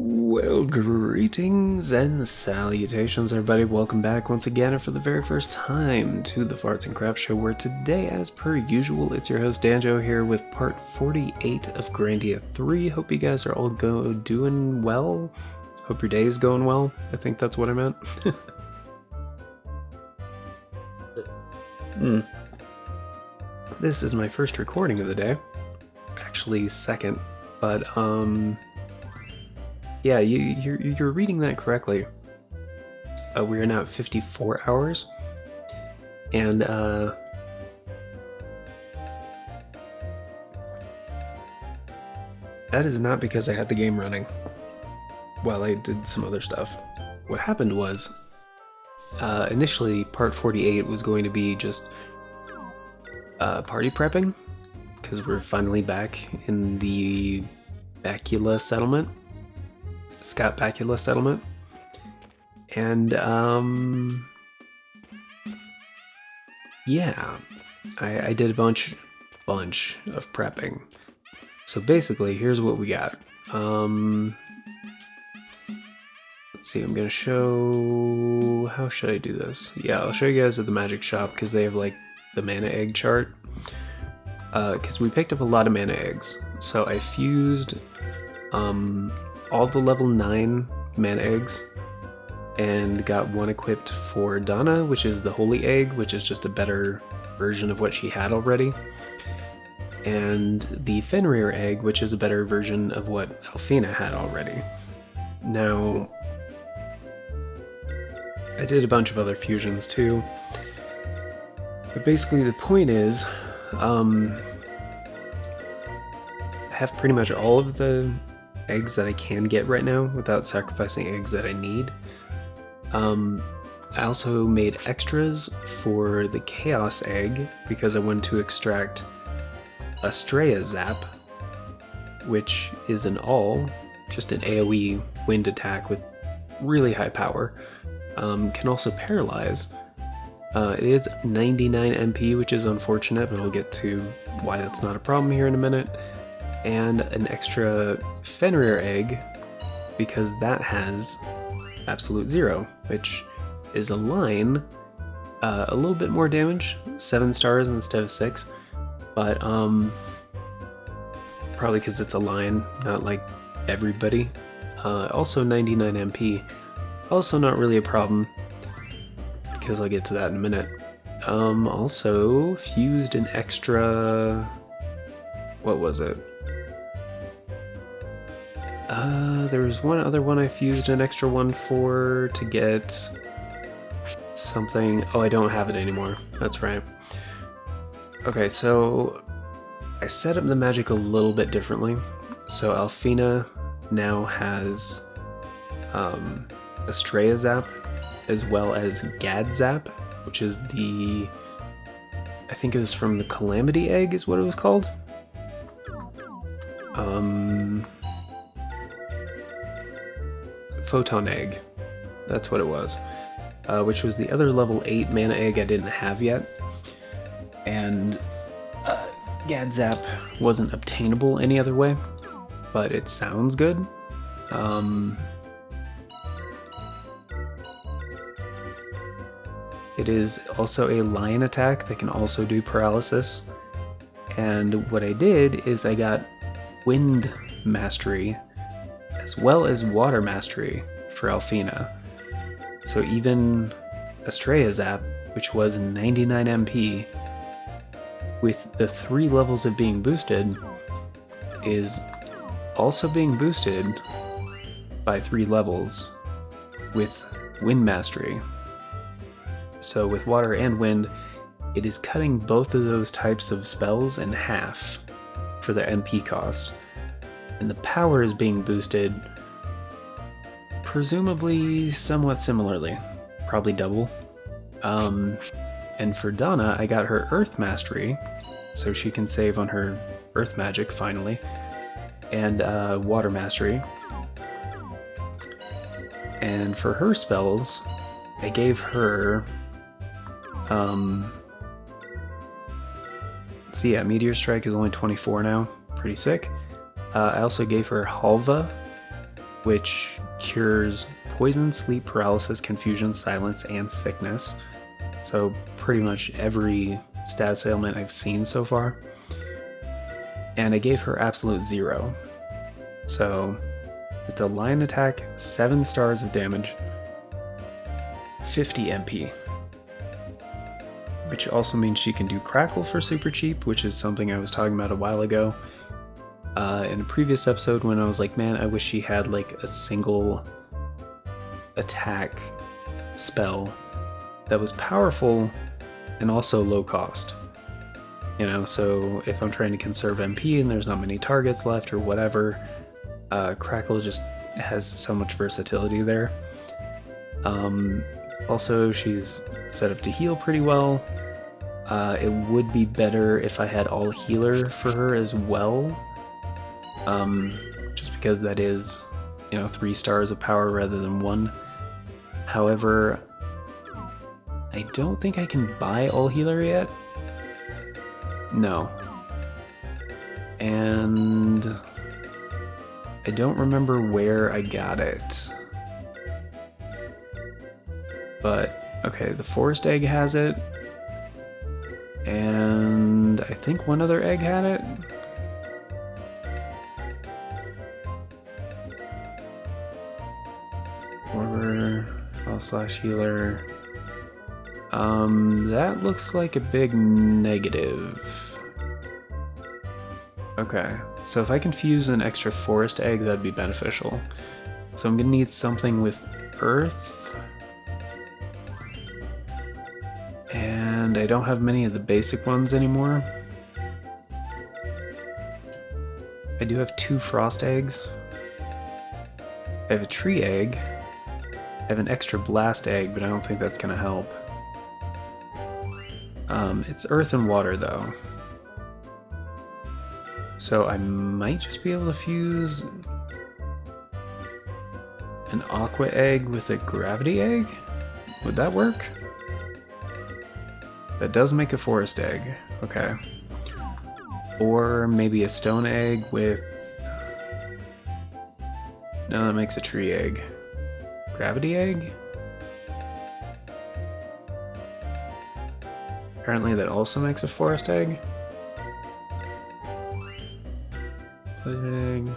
Well, greetings and salutations, everybody. Welcome back once again, and for the very first time, to the Farts and Crap Show, where today, as per usual, it's your host Danjo here with part 48 of Grandia 3. Hope you guys are all doing well. Hope your day is going well. I think that's what I meant. This is my first recording of the day. Actually, second, but yeah, you're reading that correctly. We are now at 54 hours, and that is not because I had the game running while I did some other stuff. What happened was, initially part 48 was going to be just party prepping, because we're finally back in the Bacula settlement. Scott Bacula settlement. And yeah, I did a bunch of prepping. So basically, here's what we got. Let's see, I'm gonna show, how should I do this? Yeah, I'll show you guys at the magic shop, because they have like the mana egg chart. Because we picked up a lot of mana eggs. So I fused all the level 9 mana eggs and got one equipped for Donna, which is the holy egg, which is just a better version of what she had already, and the Fenrir egg, which is a better version of what Alfina had already. Now, I did a bunch of other fusions too, but basically the point is, I have pretty much all of the eggs that I can get right now without sacrificing eggs that I need. I also made extras for the Chaos egg because I wanted to extract Astrea Zap, which is an just an AoE wind attack with really high power. Can also paralyze. It is 99 MP, which is unfortunate, but I'll get to why that's not a problem here in a minute. And an extra Fenrir egg, because that has absolute 0, which is a line, a little bit more damage, 7 stars instead of 6, but probably because it's a line, not like everybody. Also 99 MP, also not really a problem, because I'll get to that in a minute. Also fused an extra, what was it? There was one other one I fused an extra one for to get something. Oh, I don't have it anymore. That's right. Okay, so I set up the magic a little bit differently. So Alfina now has Astrea Zap, as well as Gad Zap, which is the, I think it was from the Calamity Egg is what it was called. Photon Egg, that's what it was, which was the other level 8 mana egg I didn't have yet, and Gad Zap wasn't obtainable any other way, but it sounds good. It is also a lion attack that can also do paralysis, and what I did is I got Wind Mastery as well as Water Mastery for Alfina. So even Astrea Zap, which was 99 MP, with the 3 levels of being boosted, is also being boosted by 3 levels with Wind Mastery. So with Water and Wind, it is cutting both of those types of spells in half for their MP cost. And the power is being boosted presumably somewhat similarly, probably double. And for Donna, I got her Earth Mastery, so she can save on her Earth Magic finally, and Water Mastery. And for her spells, I gave her, so yeah, Meteor Strike is only 24 now, pretty sick. I also gave her Halva, which cures poison, sleep, paralysis, confusion, silence, and sickness. So pretty much every status ailment I've seen so far. And I gave her absolute 0. So it's a lion attack, 7 stars of damage, 50 MP. Which also means she can do Crackle for super cheap, which is something I was talking about a while ago. In a previous episode when I was like, man, I wish she had like a single attack spell that was powerful and also low cost. You know, so if I'm trying to conserve MP and there's not many targets left or whatever, Crackle just has so much versatility there. Also, she's set up to heal pretty well. It would be better if I had all healer for her as well. Just because that is, 3 stars of power rather than 1. However, I don't think I can buy all healer yet. No. And I don't remember where I got it. But, okay, the forest egg has it. And I think one other egg had it. Order, /healer. That looks like a big negative. Okay, so if I can fuse an extra forest egg, that'd be beneficial. So I'm gonna need something with earth. And I don't have many of the basic ones anymore. I do have 2 frost eggs. I have a tree egg. I have an extra blast egg, but I don't think that's gonna help. It's earth and water though. So I might just be able to fuse an aqua egg with a gravity egg? Would that work? That does make a forest egg. Okay. Or maybe a stone egg with... No, that makes a tree egg. Gravity egg? Apparently that also makes a forest egg. Egg.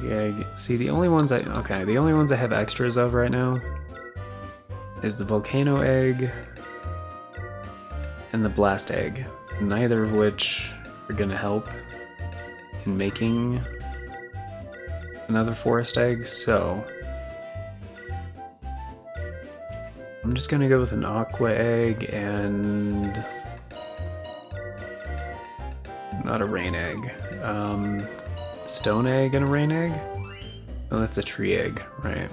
Egg. See, the only ones the only ones I have extras of right now is the volcano egg and the blast egg, neither of which are gonna help in making another forest egg, so I'm just gonna go with an aqua egg and not a rain egg. Stone egg and a rain egg? Oh, that's a tree egg, right.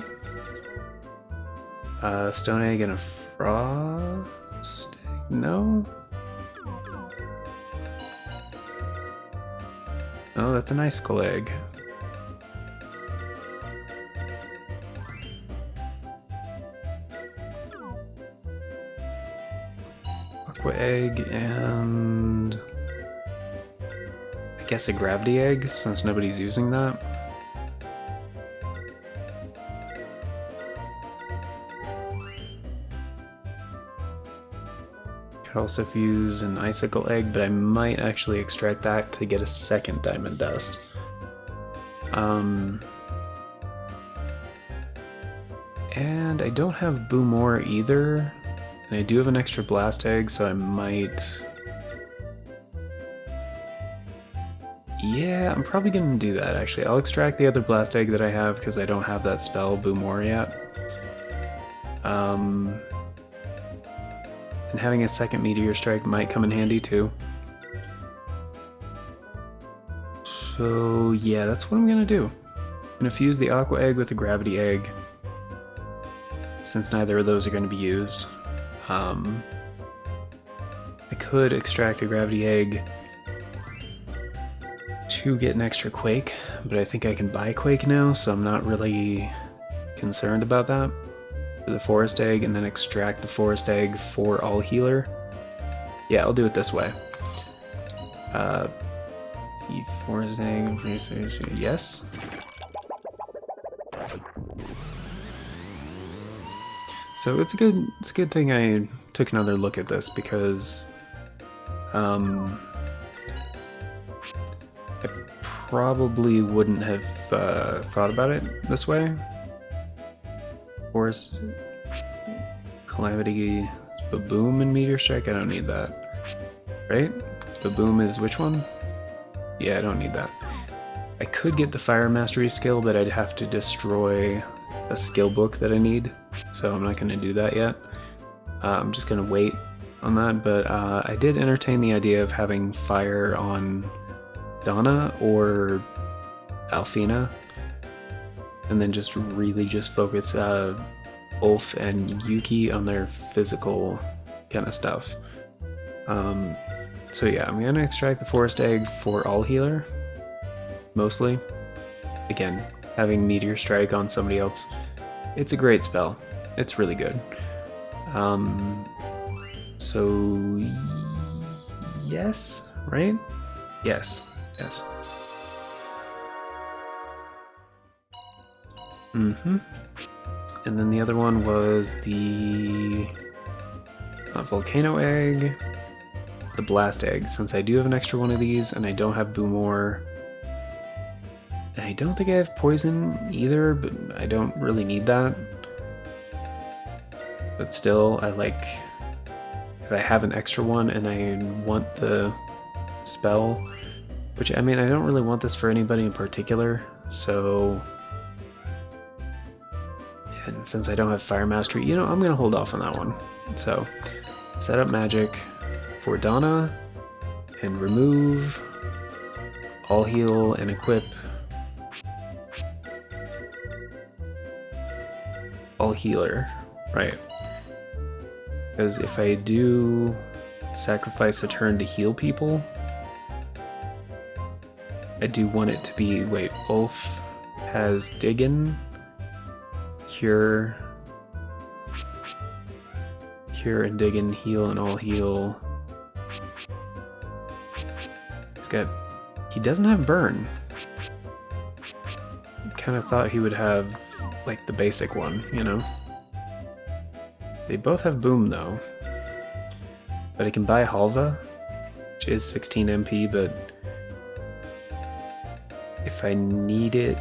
Stone egg and a frost egg? No? Oh, that's an icicle egg. Aqua egg and... I guess a gravity egg, since nobody's using that. Could also fuse an icicle egg, but I might actually extract that to get a second diamond dust. And I don't have Boomore either, and I do have an extra blast egg, so I might... Yeah, I'm probably gonna do that actually. I'll extract the other blast egg that I have because I don't have that spell, Boomore, yet. And having a second meteor strike might come in handy too. So yeah, that's what I'm gonna do. I'm gonna fuse the aqua egg with the gravity egg, since neither of those are gonna be used. I could extract a gravity egg to get an extra quake, but I think I can buy quake now, so I'm not really concerned about that. For the forest egg, and then extract the forest egg for all healer. Yeah, I'll do it this way. The forest egg, yes. So it's a good thing I took another look at this because I probably wouldn't have thought about it this way. Force, Calamity, Baboom, and Meteor Strike. I don't need that, right? Baboom is which one? Yeah, I don't need that. I could get the Fire Mastery skill, but I'd have to destroy a skill book that I need, so I'm not going to do that yet. I'm just going to wait on that, but I did entertain the idea of having Fire on Donna or Alfina, and then just really just focus Ulf and Yuki on their physical kind of stuff. So yeah, I'm going to extract the Forest Egg for all healer, mostly. Again, having Meteor Strike on somebody else, it's a great spell. It's really good. So yes, right? Yes. And then the other one was the Volcano Egg, the Blast Egg, since I do have an extra one of these and I don't have Boomore. And I don't think I have Poison either, but I don't really need that. But still, I like, if I have an extra one and I want the spell, which, I mean, I don't really want this for anybody in particular, so, and since I don't have Fire Mastery, you know, I'm going to hold off on that one. So, set up magic for Donna, and remove, all heal, and equip all healer, right? Because if I do sacrifice a turn to heal people, I do want it to be, wait, Ulf has Diggin, Cure and Diggin, heal and all heal. He doesn't have Burn. Kind of thought he would have like the basic one, you know? They both have Boom though. But I can buy Halva, which is 16 MP, but if I need it,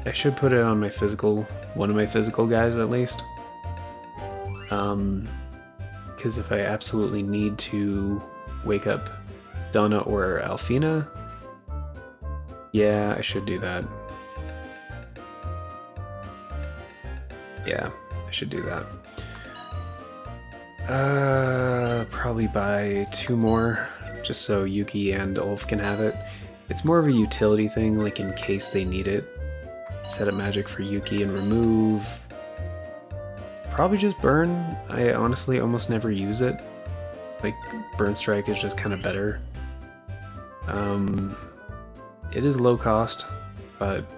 I should put it on my physical, one of my physical guys at least. Because if I absolutely need to wake up Donna or Alfina, yeah, I should do that. Yeah, I should do that. Probably buy 2 more, just so Yuki and Ulf can have it. It's more of a utility thing, like in case they need it. Set up magic for Yuki and remove. Probably just Burn. I honestly almost never use it. Like, Burn Strike is just kind of better. It is low cost, but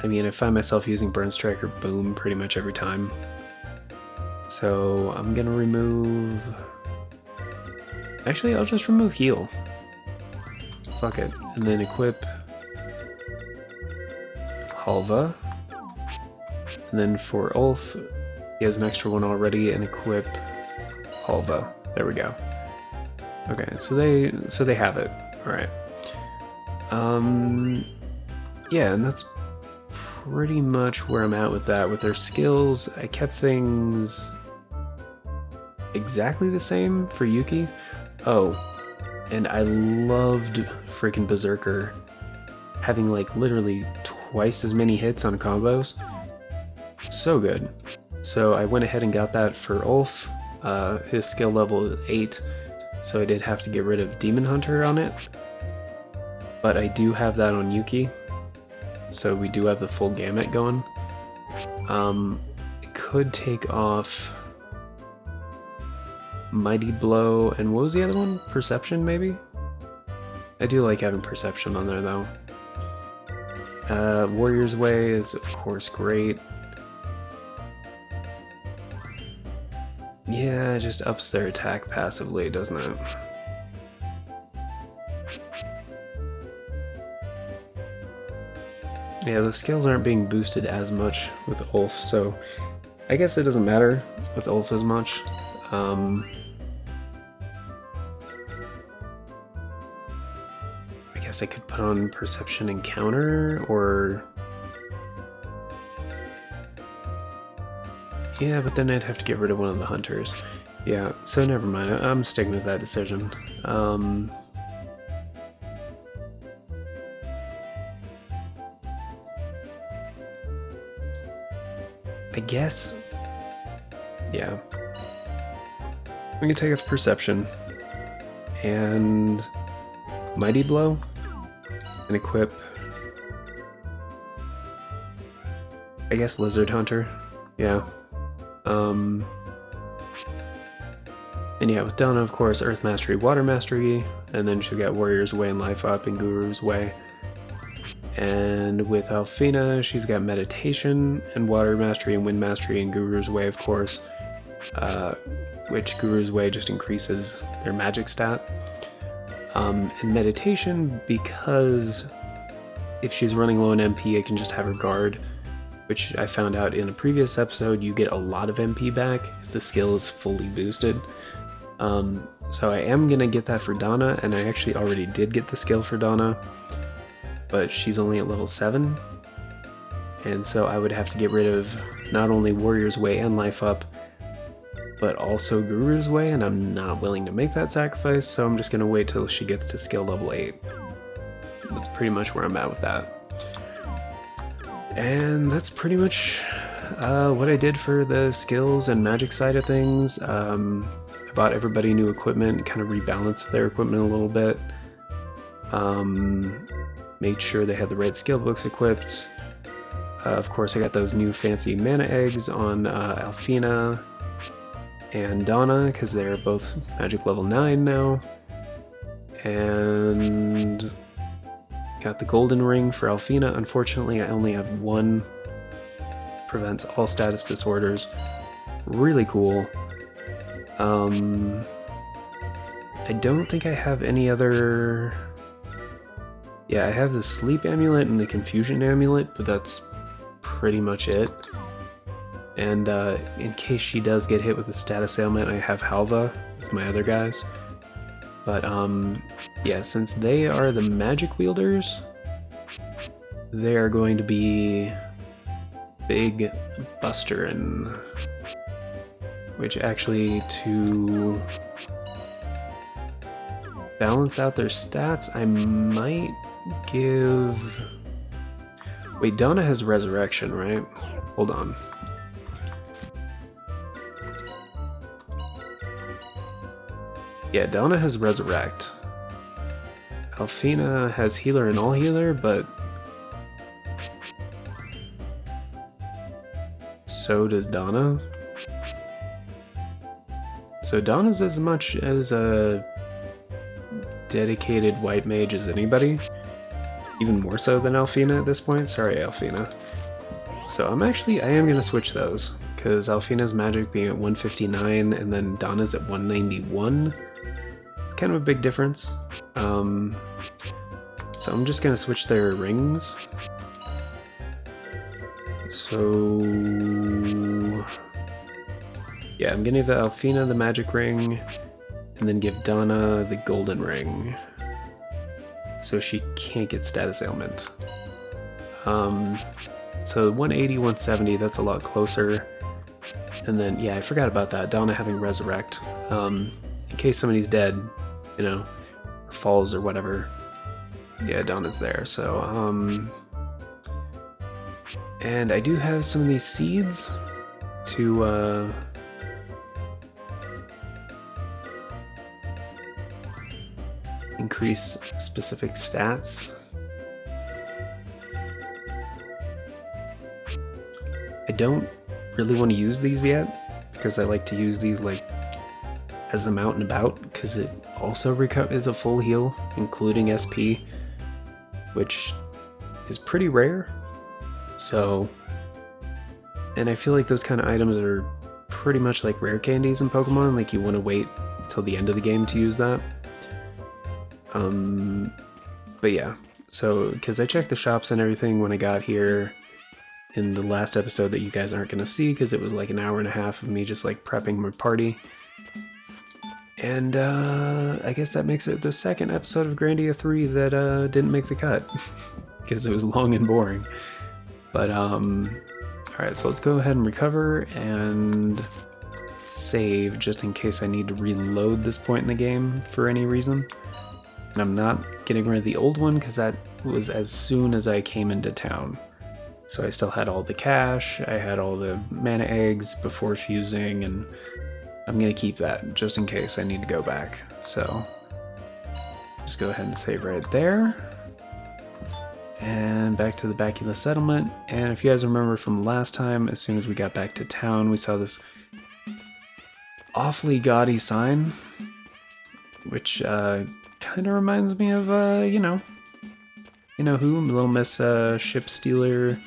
I mean, I find myself using Burn Strike or Boom pretty much every time. So I'm gonna remove... Actually, I'll just remove Heal. Fuck it. And then equip Halva. And then for Ulf, he has an extra one already, and equip Halva. There we go. Okay, so they have it. Alright. Yeah, and that's pretty much where I'm at with that. With their skills, I kept things exactly the same for Yuki. Oh, and I loved freaking Berserker having like literally twice as many hits on combos. So good. So I went ahead and got that for Ulf. His skill level is 8, so I did have to get rid of Demon Hunter on it. But I do have that on Yuki, so we do have the full gamut going. It could take off Mighty Blow, and what was the other one? Perception, maybe? I do like having Perception on there, though. Warrior's Way is, of course, great. Yeah, it just ups their attack passively, doesn't it? Yeah, the skills aren't being boosted as much with Ulf, so I guess it doesn't matter with Ulf as much. I guess I could put on Perception and Counter, or... Yeah, but then I'd have to get rid of one of the hunters. Yeah, so never mind. I'm sticking with that decision. I guess... Yeah. I'm gonna take off Perception. And... Mighty Blow. And equip... I guess Lizard Hunter. Yeah. And yeah, with Donna, of course, Earth Mastery, Water Mastery, and then she's got Warrior's Way and Life Up and Guru's Way. And with Alfina, she's got Meditation and Water Mastery and Wind Mastery and Guru's Way, of course, which Guru's Way just increases their magic stat. And Meditation, because if she's running low on MP, I can just have her guard, which I found out in a previous episode, you get a lot of MP back if the skill is fully boosted. So I am gonna get that for Donna, and I actually already did get the skill for Donna, but she's only at level 7, and so I would have to get rid of not only Warrior's Way and Life Up, but also Guru's Way, and I'm not willing to make that sacrifice, so I'm just gonna wait till she gets to skill level 8. That's pretty much where I'm at with that. And that's pretty much what I did for the skills and magic side of things. I bought everybody new equipment, kind of rebalanced their equipment a little bit. Made sure they had the red skill books equipped. Of course, I got those new fancy mana eggs on Alfina and Donna, because they're both magic level 9 now. And got the golden ring for Alfina. Unfortunately, I only have one. Prevents all status disorders. Really cool. I don't think I have any other... Yeah, I have the sleep amulet and the confusion amulet, but that's pretty much it. And in case she does get hit with a status ailment, I have Halva with my other guys. But yeah, since they are the magic wielders, they are going to be Big Buster, and which actually, to balance out their stats, I might give... Wait, Donna has Resurrection, right? Hold on. Yeah, Donna has Resurrect. Alfina has Healer and All Healer, but so does Donna. So Donna's as much as a dedicated white mage as anybody. Even more so than Alfina at this point. Sorry, Alfina. So I am going to switch those, because Alfina's magic being at 159 and then Donna's at 191. It's kind of a big difference. So I'm just going to switch their rings. So yeah, I'm gonna give Alfina the magic ring, and then give Donna the golden ring, so she can't get status ailment. So 180, 170, that's a lot closer. And then, yeah, I forgot about that, Donna having Resurrect. In case somebody's dead, you know, or falls or whatever, yeah, Donna's there, so, and I do have some of these seeds to, increase specific stats. I don't really want to use these yet, because I like to use these like as I'm out and about, because it also is a full heal, including SP, which is pretty rare. So, and I feel like those kind of items are pretty much like rare candies in Pokemon, like you want to wait till the end of the game to use that. But yeah, so, because I checked the shops and everything when I got here, in the last episode that you guys aren't going to see because it was like an hour and a half of me just like prepping my party. And I guess that makes it the second episode of Grandia III that didn't make the cut because it was long and boring. But alright, so let's go ahead and recover and save just in case I need to reload this point in the game for any reason. And I'm not getting rid of the old one because that was as soon as I came into town. So I still had all the cash, I had all the mana eggs before fusing, and I'm going to keep that just in case I need to go back. So just go ahead and save right there. And back to the Bacula settlement. And if you guys remember from last time, as soon as we got back to town, we saw this awfully gaudy sign, which kind of reminds me of, you know who? Little Miss Ship Stealer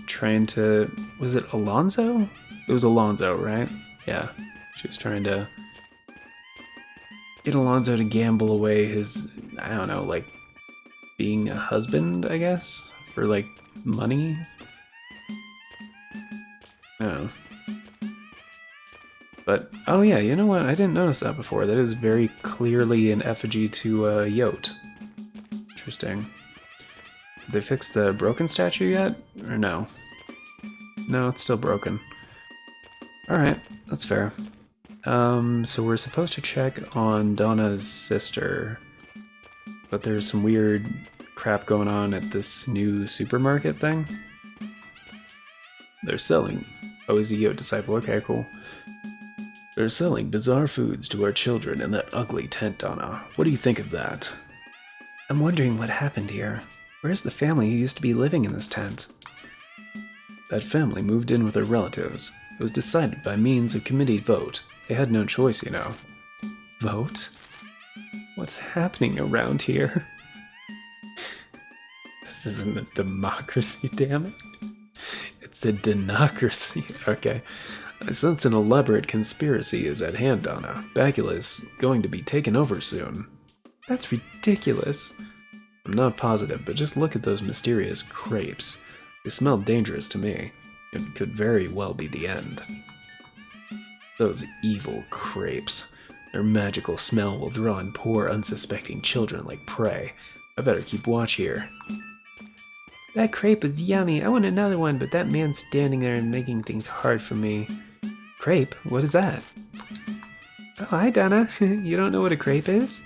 trying to, was it Alonzo? It was Alonzo, right? Yeah, she was trying to get Alonzo to gamble away his, I don't know, like being a husband, I guess, for like money. I don't know. But, oh yeah, you know what? I didn't notice that before. That is very clearly an effigy to Yote. Interesting. Did they fix the broken statue yet? Or no? No, it's still broken. Alright, that's fair. So we're supposed to check on Donna's sister. But there's some weird crap going on at this new supermarket thing. They're selling... Oh, he's a Yote disciple. Okay, cool. They're selling bizarre foods to our children in that ugly tent, Donna. What do you think of that? I'm wondering what happened here. Where's the family who used to be living in this tent? That family moved in with their relatives. It was decided by means of committee vote. They had no choice, you know. Vote? What's happening around here? This isn't a democracy, damn it. It's a denocracy. Okay. I sense an elaborate conspiracy is at hand, Donna. Bacula is going to be taken over soon. That's ridiculous. I'm not positive, but just look at those mysterious crepes. They smell dangerous to me. It could very well be the end. Those evil crepes. Their magical smell will draw in poor, unsuspecting children like prey. I better keep watch here. That crepe is yummy. I want another one, but that man's standing there and making things hard for me. Crepe? What is that? Oh, hi, Donna. You don't know what a crepe is?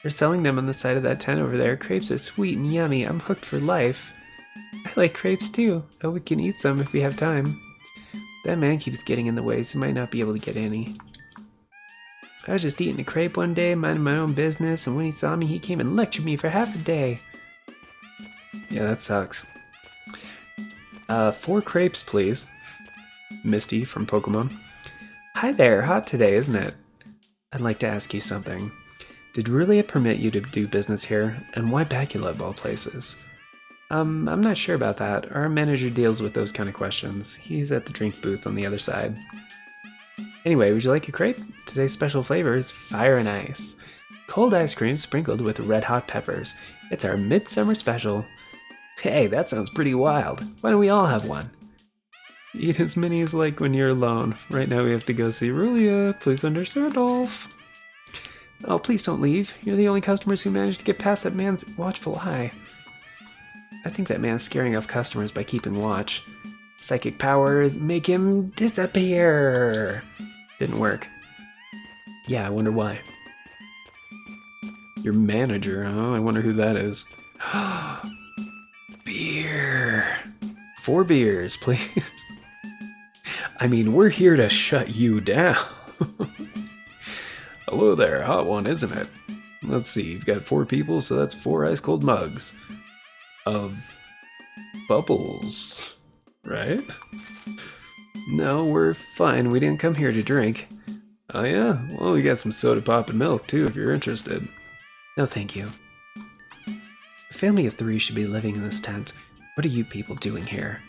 They're selling them on the side of that tent over there. Crepes are sweet and yummy. I'm hooked for life. I like crepes too. Oh, we can eat some if we have time. That man keeps getting in the way, so might not be able to get any. I was just eating a crepe one day, minding my own business, and when he saw me, he came and lectured me for half a day. Yeah, that sucks. 4 crepes, please. Misty from Pokemon. Hi there, hot today, isn't it? I'd like to ask you something. Did Rulia permit you to do business here, and why Bacula of all places? I'm not sure about that. Our manager deals with those kind of questions. He's at the drink booth on the other side. Anyway, would you like a crepe? Today's special flavor is fire and ice. Cold ice cream sprinkled with red hot peppers. It's our midsummer special. Hey, that sounds pretty wild. Why don't we all have one? Eat as many as like when you're alone. Right now we have to go see Rulia. Please understand, Dolph. Oh, please don't leave. You're the only customers who managed to get past that man's watchful eye. I think that man's scaring off customers by keeping watch. Psychic powers make him disappear. Didn't work. Yeah, I wonder why. Your manager, huh? I wonder who that is. Beer. 4 beers, please. I mean, we're here to shut you down. Hello there, hot one, isn't it? Let's see, you've got 4 people, so that's 4 ice-cold mugs. Of bubbles, right? No, we're fine. We didn't come here to drink. Oh yeah? Well, we got some soda pop and milk, too, if you're interested. No, thank you. A family of 3 should be living in this tent. What are you people doing here?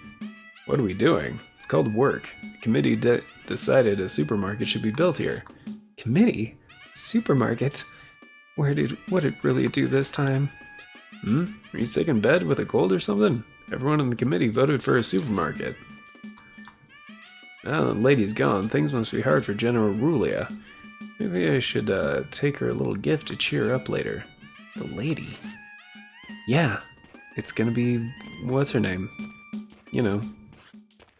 What are we doing? It's called work. The committee decided a supermarket should be built here. Committee? Supermarket? What did Rulia do this time? Are you sick in bed with a cold or something? Everyone in the committee voted for a supermarket. Now the lady's gone, things must be hard for General Rulia. Maybe I should take her a little gift to cheer her up later. The lady? Yeah, it's gonna be... what's her name? You know,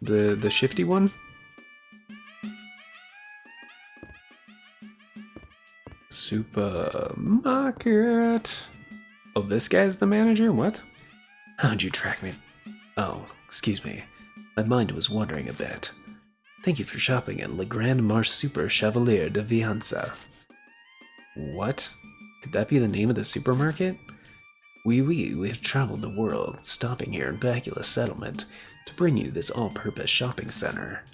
the shifty one? Supermarket. Oh, this guy's the manager? What? How'd you track me? Oh, excuse me. My mind was wandering a bit. Thank you for shopping at Le Grand Marche Super Chevalier de Vianza. What? Could that be the name of the supermarket? We have traveled the world, stopping here in Bacula Settlement to bring you this all-purpose shopping center.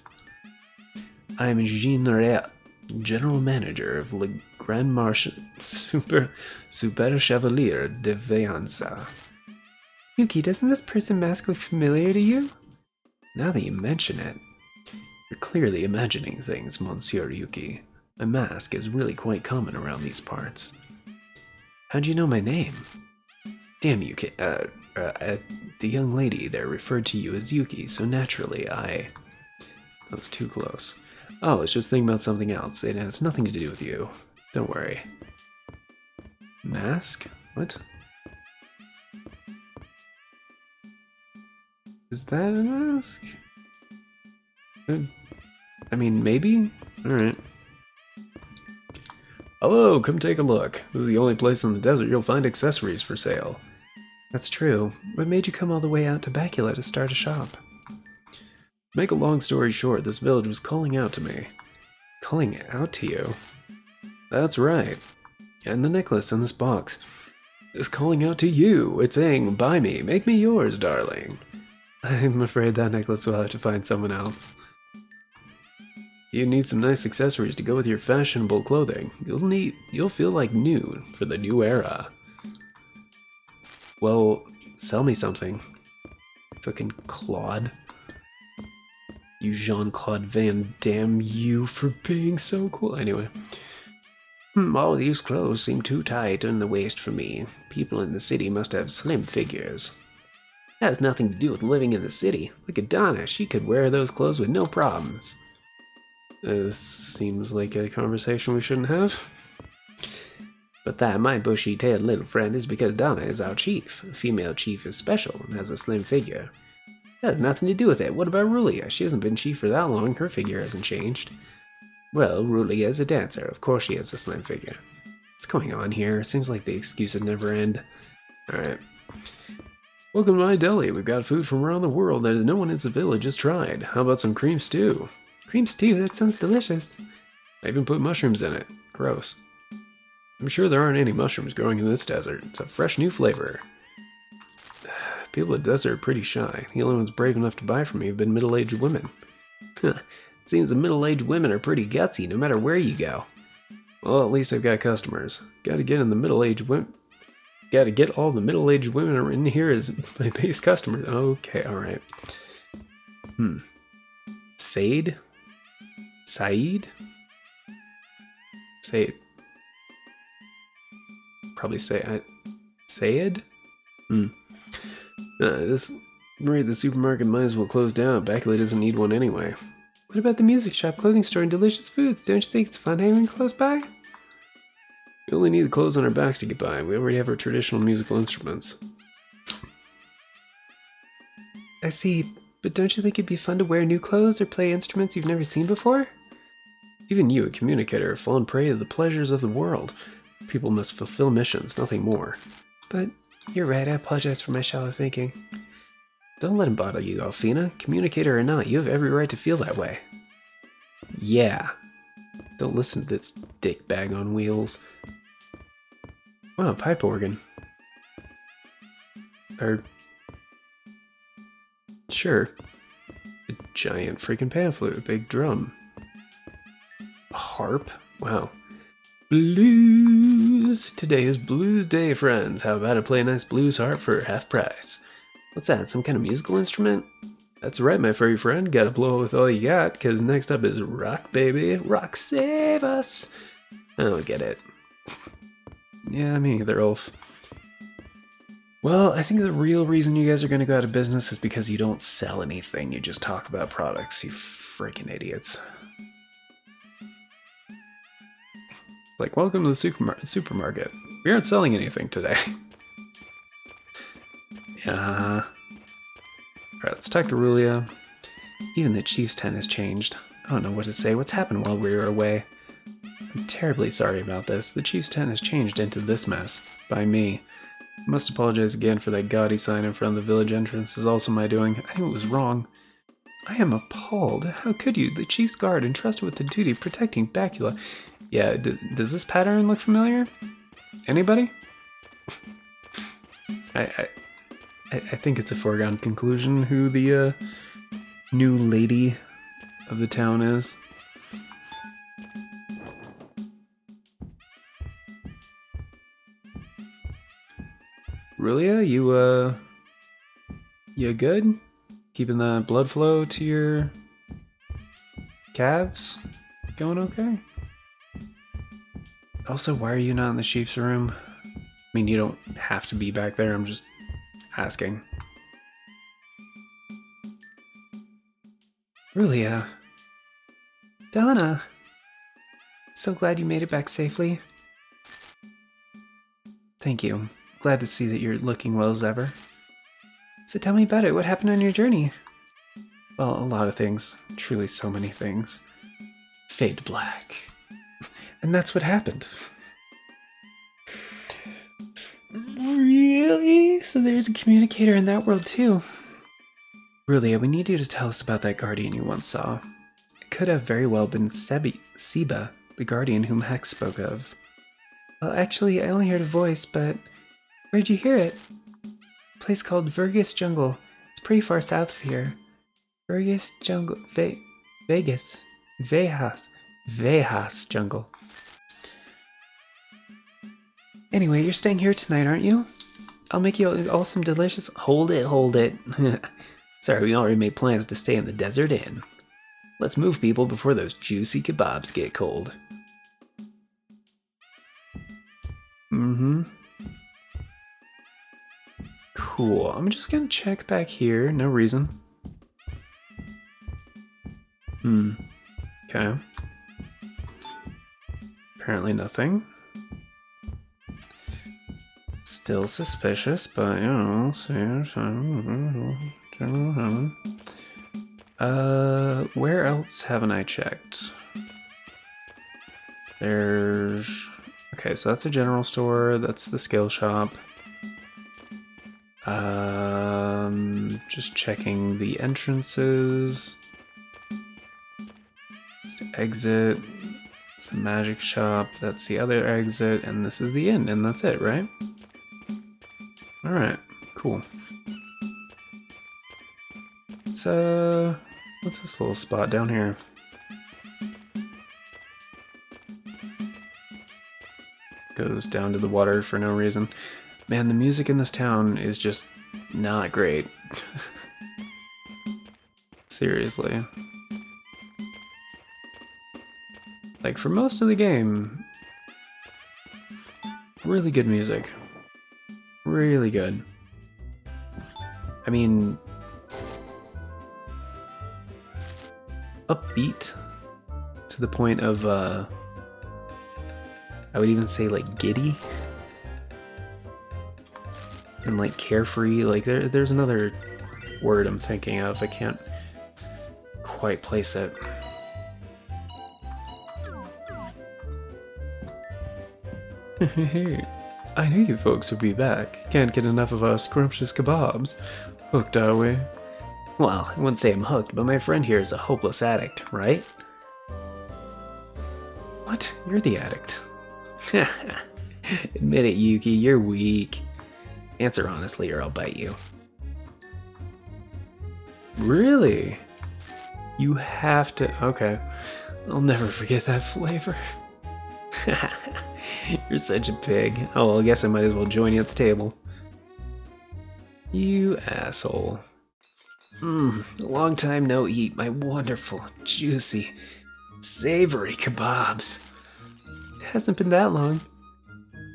I am Jean Rea, General Manager of Le Grand Marche Super Chevalier de Vianza. Yuki, doesn't this person mask look familiar to you? Now that you mention it, you're clearly imagining things, Monsieur Yuki. My mask is really quite common around these parts. How'd you know my name? Damn, Yuki. The young lady there referred to you as Yuki, so naturally I... That was too close. Oh, it's just thinking about something else. It has nothing to do with you. Don't worry. Mask? What? Is that a mask? I mean, maybe? Alright. Hello, come take a look. This is the only place in the desert you'll find accessories for sale. That's true. What made you come all the way out to Bacula to start a shop? Make a long story short, this village was calling out to me. Calling out to you? That's right. And the necklace in this box is calling out to you. It's saying, buy me, make me yours, darling. I'm afraid that necklace will have to find someone else. You need some nice accessories to go with your fashionable clothing. You'll feel like new for the new era. Well, sell me something. Fucking Claude. You Jean-Claude Van Damme, you for being so cool. Anyway. All these clothes seem too tight in the waist for me. People in the city must have slim figures. That has nothing to do with living in the city. Look at Donna, she could wear those clothes with no problems. This seems like a conversation we shouldn't have. But that, my bushy-tailed little friend, is because Donna is our chief. A female chief is special and has a slim figure. That has nothing to do with it. What about Rulia? She hasn't been chief for that long. Her figure hasn't changed. Well, Rulia is a dancer. Of course she has a slim figure. What's going on here? Seems like the excuses never end. Alright. Welcome to my deli. We've got food from around the world that no one in the village has tried. How about some cream stew? Cream stew? That sounds delicious. I even put mushrooms in it. Gross. I'm sure there aren't any mushrooms growing in this desert. It's a fresh new flavor. People at the desert are pretty shy. The only ones brave enough to buy from me have been middle-aged women. It seems the middle-aged women are pretty gutsy no matter where you go. Well, at least I've got customers. Gotta get in the middle-aged women. Gotta get all the middle-aged women in here as my base customers. Okay, alright. Said? Said? Said. Probably say Sayed? This right, the supermarket might as well close down. Bacula doesn't need one anyway. What about the music shop, clothing store, and delicious foods? Don't you think it's fun having close by? We only need the clothes on our backs to get by. We already have our traditional musical instruments. I see, but don't you think it'd be fun to wear new clothes or play instruments you've never seen before? Even you, a communicator, have fallen prey to the pleasures of the world. People must fulfill missions, nothing more. But you're right, I apologize for my shallow thinking. Don't let him bottle you, Alfina. Communicator or not, you have every right to feel that way. Yeah. Don't listen to this dick bag on wheels. Wow, pipe organ. Or... Sure. A giant freaking pan flute, a big drum. A harp? Wow. Blues! Today is Blues Day, friends. How about I play a nice blues harp for half price? What's that, some kind of musical instrument? That's right, my furry friend. Gotta blow with all you got, because next up is rock, baby. Rock save us! I don't get it. Yeah, me either, Ulf. Well, I think the real reason you guys are going to go out of business is because you don't sell anything. You just talk about products, you freaking idiots. Like, welcome to the supermarket. We aren't selling anything today. Alright, let's talk to Rulia. Even the chief's tent has changed. I don't know what to say. What's happened while we were away? I'm terribly sorry about this. The chief's tent has changed into this mess. By me. I must apologize again for that gaudy sign in front of the village entrance. Is also my doing. I knew it was wrong. I am appalled. How could you? The chief's guard entrusted with the duty of protecting Bacula. Yeah, does this pattern look familiar? Anybody? I think it's a foregone conclusion who the new lady of the town is. Rulia, you good? Keeping the blood flow to your calves? Going okay? Also, why are you not in the chief's room? I mean, you don't have to be back there, I'm just asking. Rulia. Donna. So glad you made it back safely. Thank you. Glad to see that you're looking well as ever. So tell me about it. What happened on your journey? Well, a lot of things. Truly so many things. Fade to black. And that's what happened. Really? So there's a communicator in that world too. Rulia, we need you to tell us about that guardian you once saw. It could have very well been Seba, the guardian whom Hex spoke of. Well, actually, I only heard a voice, but where'd you hear it? A place called Vergus Jungle. It's pretty far south of here. Vergus Jungle. Vegas. Vejas Jungle. Anyway, you're staying here tonight, aren't you? I'll make you all some delicious... Hold it. Sorry, we already made plans to stay in the Desert Inn. Let's move, people, before those juicy kebabs get cold. Cool. I'm just gonna check back here. No reason. Okay. Apparently nothing. Still suspicious, but you know, where else haven't I checked? There's... Okay, so that's a general store, that's the skill shop. Just checking the entrances. It's the exit. It's the magic shop, that's the other exit, and this is the inn, and that's it, right? Alright, cool. What's this little spot down here? Goes down to the water for no reason. Man, the music in this town is just not great. Seriously. Like, for most of the game, really good music. Really good. I mean, upbeat to the point of, I would even say, like, giddy. And, like, carefree. Like, there's another word I'm thinking of. I can't quite place it. I knew you folks would be back. Can't get enough of our scrumptious kebabs. Hooked, are we? Well, I wouldn't say I'm hooked, but my friend here is a hopeless addict, right? What? You're the addict. Admit it, Yuki, you're weak. Answer honestly or I'll bite you. Really? You have to... Okay. I'll never forget that flavor. You're such a pig. Oh, well, I guess I might as well join you at the table. You asshole. Long time no eat my wonderful, juicy, savory kebabs. It hasn't been that long.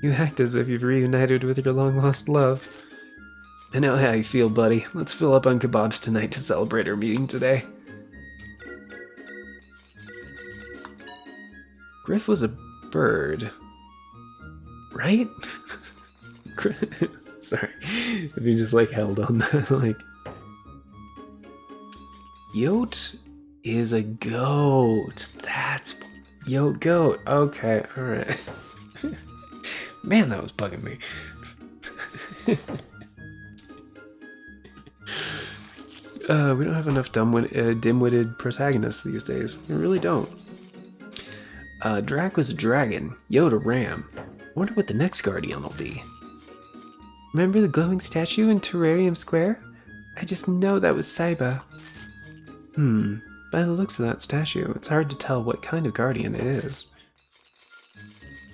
You act as if you've reunited with your long-lost love. I know how you feel, buddy. Let's fill up on kebabs tonight to celebrate our meeting today. Griff was a bird, right? Sorry, if you just like held on that, like. Yote is a goat. That's Yote goat. Okay, alright. Man, that was bugging me. We don't have enough dim-witted protagonists these days. We really don't. Drac was a dragon, Yote a ram. I wonder what the next Guardian will be. Remember the glowing statue in Terrarium Square? I just know that was Saiba. By the looks of that statue, it's hard to tell what kind of Guardian it is.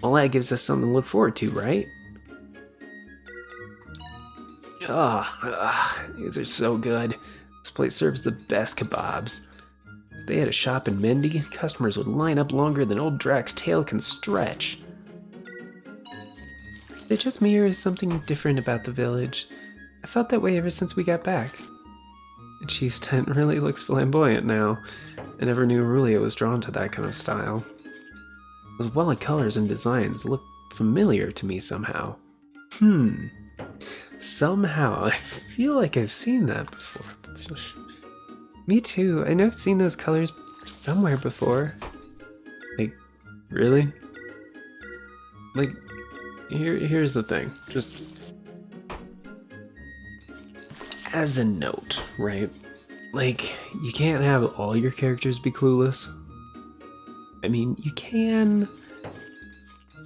Well, that gives us something to look forward to, right? These are so good. This place serves the best kebabs. If they had a shop in Mendi, customers would line up longer than old Drac's tail can stretch. Is it just me or is something different about the village? I felt that way ever since we got back. The chief's tent really looks flamboyant now. I never knew Aurelia was drawn to that kind of style. Those wellic colors and designs look familiar to me somehow. Somehow, I feel like I've seen that before. Me too, I know I've seen those colors somewhere before. Like, really? Like, here's the thing. Just as a note, right? Like, you can't have all your characters be clueless. I mean, you can,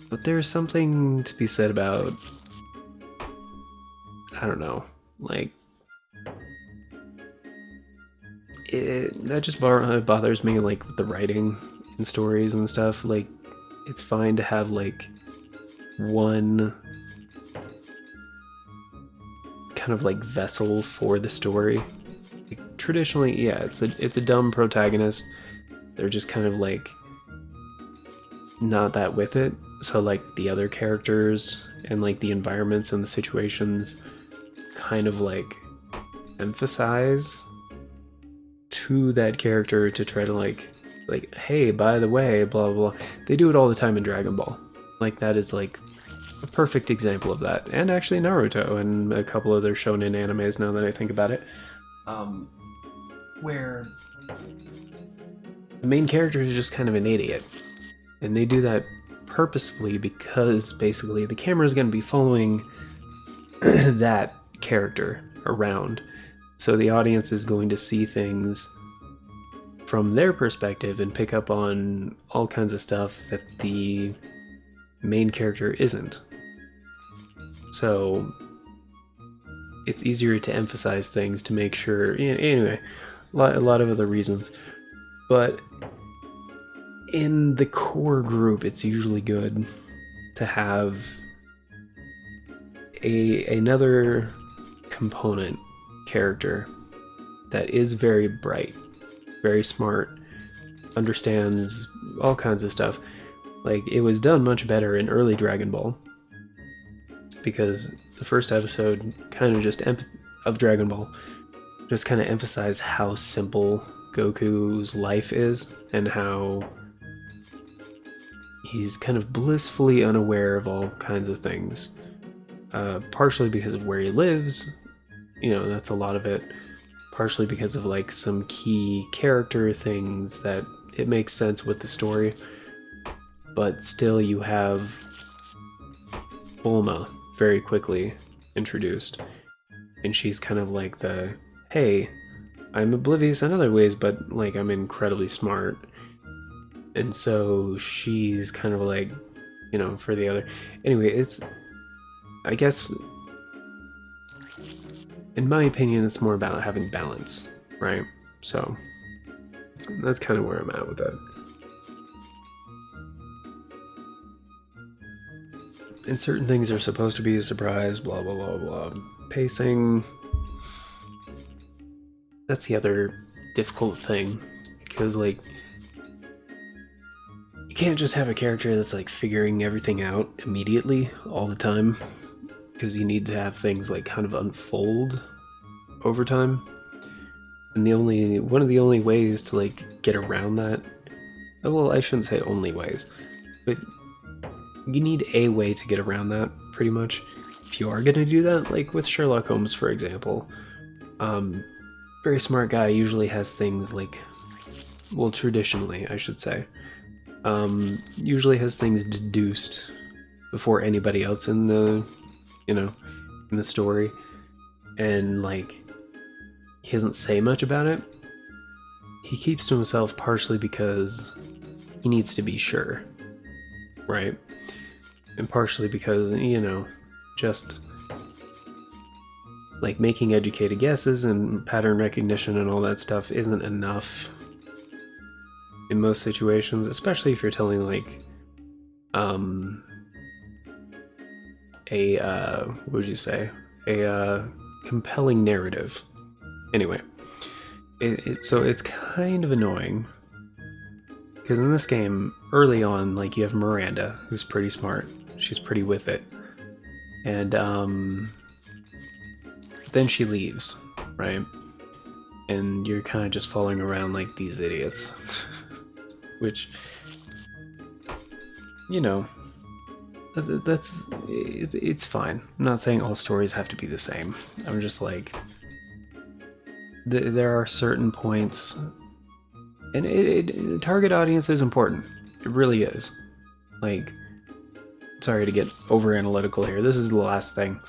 but there's something to be said about, I don't know, like, that just bothers me, like, with the writing and stories and stuff. Like, it's fine to have, like, one kind of, like, vessel for the story. Like, traditionally, yeah, it's a dumb protagonist. They're just kind of, like, not that with it. So, like, the other characters and, like, the environments and the situations kind of, like, emphasize to that character to try to, like, hey, by the way, blah, blah, blah. They do it all the time in Dragon Ball. Like, that is, like, a perfect example of that. And actually Naruto and a couple other shonen animes, now that I think about it. Where the main character is just kind of an idiot. And they do that purposefully because basically the camera is going to be following that character around. So the audience is going to see things from their perspective and pick up on all kinds of stuff that the main character isn't. So it's easier to emphasize things to make sure. Anyway, a lot of other reasons. But in the core group, it's usually good to have another component character that is very bright, very smart, understands all kinds of stuff. Like, it was done much better in early Dragon Ball, because the first episode kind of just of Dragon Ball just kind of emphasized how simple Goku's life is and how he's kind of blissfully unaware of all kinds of things. Partially because of where he lives, that's a lot of it. Partially because of, like, some key character things that it makes sense with the story. But still, you have Bulma very quickly introduced. And she's kind of like the, hey, I'm oblivious in other ways, but, like, I'm incredibly smart. And so she's kind of like, for the other. Anyway, it's, I guess, in my opinion, it's more about having balance, right? So that's kind of where I'm at with that. And certain things are supposed to be a surprise, blah, blah, blah, blah. Pacing, that's the other difficult thing, because, like, you can't just have a character that's, like, figuring everything out immediately all the time. because you need to have things like kind of unfold over time. And one of the only ways to like get around that, well, I shouldn't say only ways, but you need a way to get around that pretty much. If you are going to do that, like with Sherlock Holmes, for example, very smart guy usually has things like, well, traditionally, I should say, usually has things deduced before anybody else in the, in the story, and like he doesn't say much about it. He keeps to himself partially because he needs to be sure, right? And partially because, just like making educated guesses and pattern recognition and all that stuff isn't enough in most situations, especially if you're telling like what would you say, a compelling narrative. Anyway, so it's kind of annoying because in this game early on, like, you have Miranda, who's pretty smart, she's pretty with it, and then she leaves, right? And you're kind of just following around like these idiots. Which, it's fine. I'm not saying all stories have to be the same. I'm just like, there are certain points, and the target audience is important. It really is. Like, sorry to get over analytical here. This is the last thing,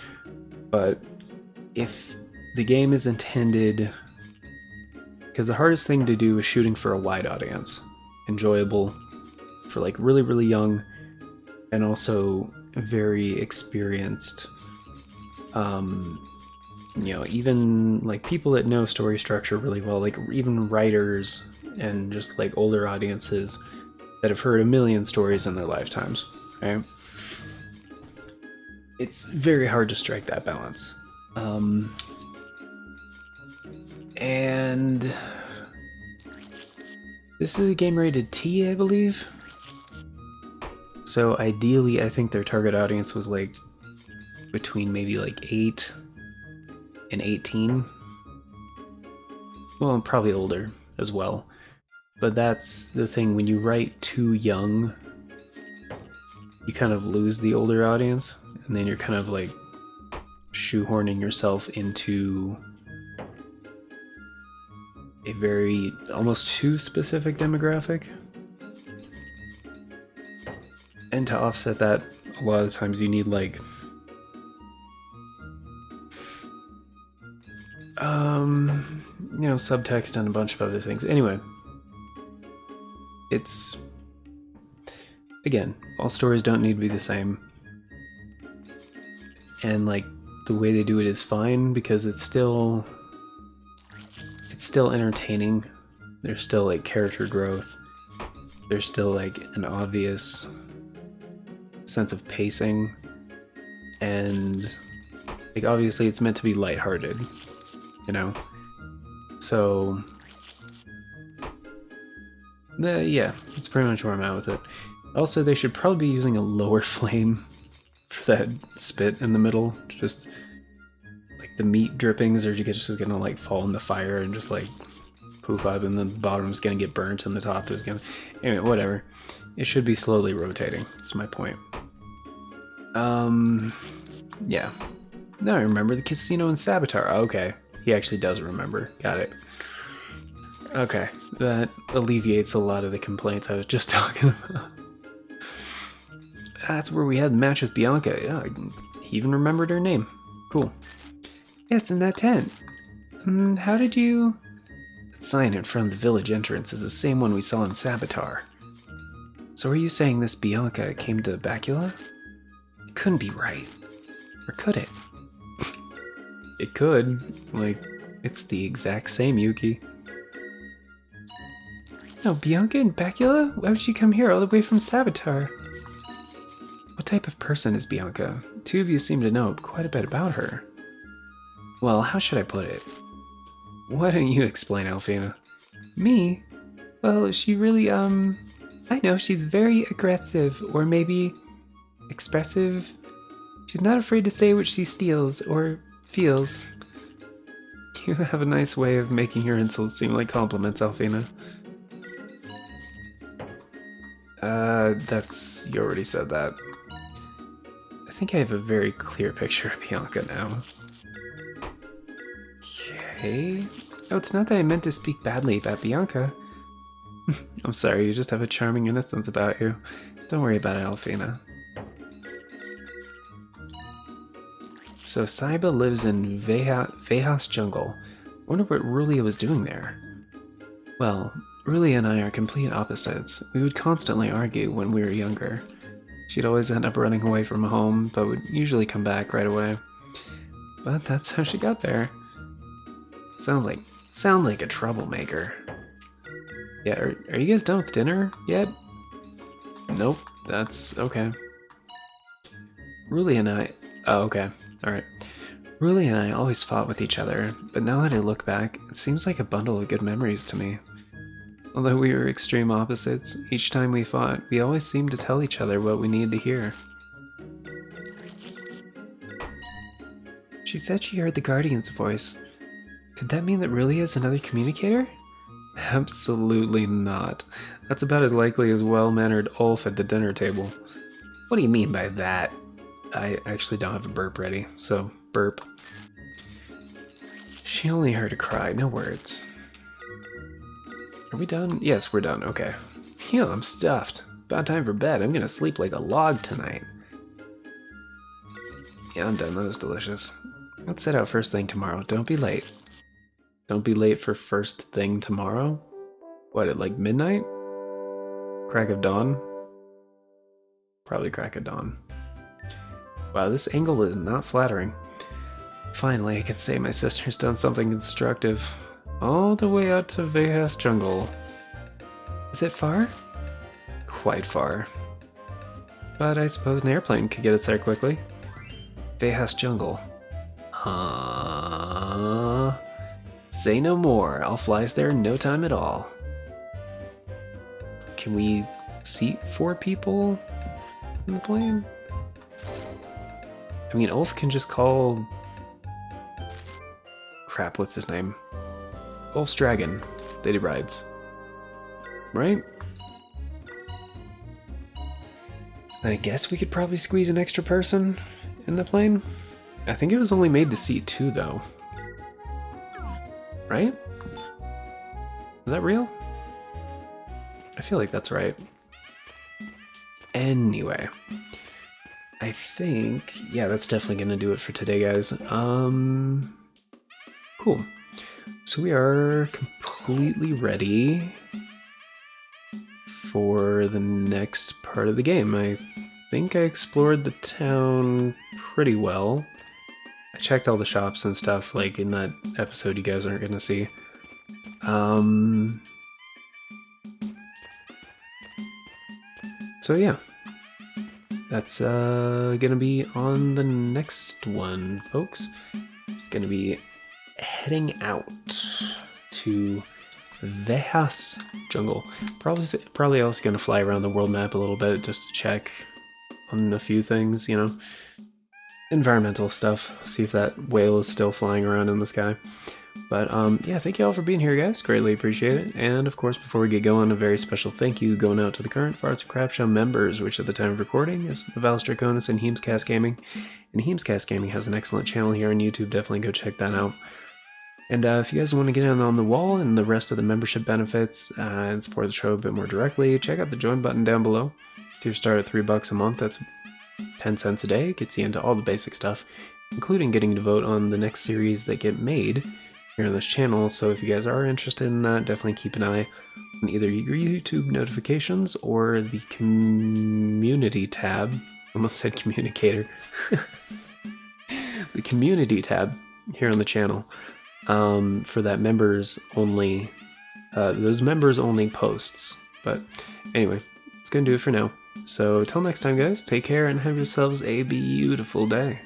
but if the game is intended, because the hardest thing to do is shooting for a wide audience, enjoyable for like really, really young and also very experienced, even like people that know story structure really well, like even writers and just like older audiences that have heard a million stories in their lifetimes, right? It's very hard to strike that balance. And this is a game rated T, I believe. So ideally, I think their target audience was like between maybe like 8 and 18. Well, probably older as well. But that's the thing, when you write too young, you kind of lose the older audience, and then you're kind of like shoehorning yourself into a very almost too specific demographic. And to offset that, a lot of times you need like subtext and a bunch of other things. Anyway, it's, again, all stories don't need to be the same, and like the way they do it is fine because it's still entertaining. There's still like character growth, there's still like an obvious sense of pacing, and like obviously it's meant to be lighthearted, so yeah, that's pretty much where I'm at with it. Also, they should probably be using a lower flame for that spit in the middle. Just like the meat drippings are just gonna like fall in the fire and just like poof up, and the bottom's gonna get burnt and the top is gonna, anyway, whatever. It should be slowly rotating, that's my point. Yeah. Now I remember the casino in Saboteur. Okay, he actually does remember. Got it. Okay, that alleviates a lot of the complaints I was just talking about. That's where we had the match with Bianca. Yeah, he even remembered her name. Cool. Yes, in that tent. How did you... That sign in front of the village entrance is the same one we saw in Saboteur. So are you saying this Bianca came to Bacula? It couldn't be right. Or could it? It could. Like, it's the exact same Yuki. No, Bianca and Bacula? Why would she come here all the way from Saboteur? What type of person is Bianca? Two of you seem to know quite a bit about her. Well, how should I put it? Why don't you explain, Alfina? Me? Well, she really, I know, she's very aggressive, or maybe expressive. She's not afraid to say what she steals or feels. You have a nice way of making your insults seem like compliments, Alfina. You already said that. I think I have a very clear picture of Bianca now. Okay. Oh, it's not that I meant to speak badly about Bianca. I'm sorry, you just have a charming innocence about you. Don't worry about it, Alfina. So Saiba lives in TFaCS jungle. I wonder what Rulia was doing there. Well, Rulia and I are complete opposites. We would constantly argue when we were younger. She'd always end up running away from home, but would usually come back right away. But that's how she got there. Sounds like a troublemaker. Yeah, are you guys done with dinner yet? Nope, that's okay. Rulia and I... Oh, okay. Alright. Rulia and I always fought with each other, but now that I look back, it seems like a bundle of good memories to me. Although we were extreme opposites, each time we fought, we always seemed to tell each other what we needed to hear. She said she heard the Guardian's voice. Could that mean that Rulia is another communicator? Absolutely not. That's about as likely as well-mannered Ulf at the dinner table. What do you mean by that? I actually don't have a burp ready, so burp. She only heard a cry, no words. Are we done? Yes, we're done, okay. Phew, I'm stuffed. About time for bed. I'm gonna sleep like a log tonight. Yeah, I'm done. That was delicious. Let's set out first thing tomorrow. Don't be late. Don't be late for first thing tomorrow? What, at like midnight? Crack of dawn? Probably crack of dawn. Wow, this angle is not flattering. Finally, I can say my sister's done something constructive. All the way out to TFaCS jungle. Is it far? Quite far. But I suppose an airplane could get us there quickly. TFaCS jungle. Say no more. I'll fly us there in no time at all. Can we seat 4 people in the plane? I mean, Ulf can just call... Crap, what's his name? Ulf's Dragon. That he rides. Right? And I guess we could probably squeeze an extra person in the plane? I think it was only made to seat 2, though. Right? Is that real? I feel like that's right. Anyway. I think... Yeah, that's definitely gonna do it for today, guys. Cool. So we are completely ready for the next part of the game. I think I explored the town pretty well. I checked all the shops and stuff, like in that episode you guys aren't gonna see. So yeah. That's gonna be on the next one, folks. Gonna be heading out to TFaCS jungle. Probably also gonna fly around the world map a little bit just to check on a few things, you know. Environmental stuff. See if that whale is still flying around in the sky. But yeah, thank you all for being here, guys. Greatly appreciate it. And of course, before we get going, a very special thank you going out to the current Farts of Crap Show members, which at the time of recording is Valis Draconis and TFaCS Gaming. And TFaCS Gaming has an excellent channel here on YouTube. Definitely go check that out. And if you guys want to get in on the wall and the rest of the membership benefits and support the show a bit more directly, check out the join button down below. Tier start at $3 a month. That's 10 cents a day. It gets you into all the basic stuff, including getting to vote on the next series that get made here on this channel. So if you guys are interested in that, definitely keep an eye on either your YouTube notifications or the community tab. Almost said communicator. The community tab here on the channel. For that members only, those members only posts. But anyway, it's gonna do it for now. So till next time, guys, take care and have yourselves a beautiful day.